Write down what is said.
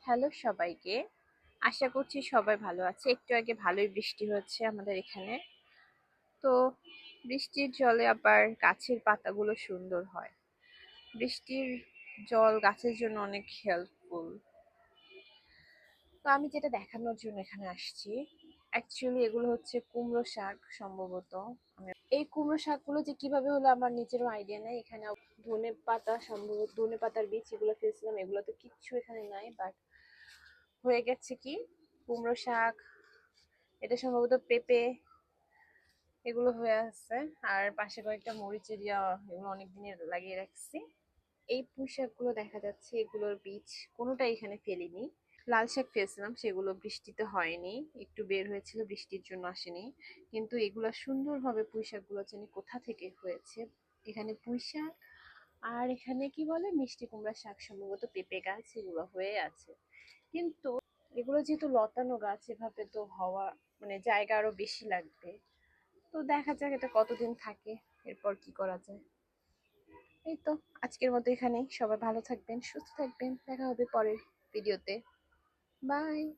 Hello সবাইকে। আশা করছি সবাই ভালো আছে। একটু আগে ভালোই বৃষ্টি হচ্ছে আমাদের এখানে। তো বৃষ্টির জলে আবার গাছের পাতাগুলো সুন্দর হয়। বৃষ্টির জল গাছের জন্য অনেক হেল্পফুল। তো আমি যেটা দেখানোর জন্য এখানে আসছি, অ্যাকচুয়ালি এগুলো হচ্ছে কুমড়ো শাক সম্ভবত। এই কুমড়ো শাকগুলো যে কিভাবে হলো আমার নিজেরও আইডিয়া নাই। এখানে ধনে পাতা, সম্ভবত ধনে পাতার বীজ এগুলো ফেলছিলাম, এগুলো তো কিচ্ছু এখানে নাই, বাট হয়ে গেছে কি কুমড়ো শাক। এটা সম্ভবত পেঁপে, এগুলো হয়ে আছে। আর পাশে কয়েকটা মরিচের এগুলো অনেক দিনের লাগিয়ে রাখছি। এই পুঁই শাকগুলো দেখা যাচ্ছে এগুলোর বীজ কোনোটাই এখানে ফেলিনি। লাল শাক ফেলছিলাম, সেগুলো বৃষ্টিতে হয়নি, একটু বের হয়েছিল, বৃষ্টির জন্য আসেনি। কিন্তু এগুলা সুন্দরভাবে পুঁই শাকগুলো জানি কোথা থেকে হয়েছে। এখানে পুঁই শাক আর এখানে কি বলে মিষ্টি কুমড়া শাক, সম্ভবত পেঁপে গাছ এগুলো হয়ে আছে। কিন্তু এগুলো যেহেতু লতানো গাছ, এভাবে তো হওয়া মানে জায়গা আরো বেশি লাগবে। তো দেখা যাক এটা কতদিন থাকে, এরপর কি করা যায়। এই তো, আজকের মতো এখানেই। সবাই ভালো থাকবেন, সুস্থ থাকবেন, দেখা হবে পরের ভিডিওতে। বাই।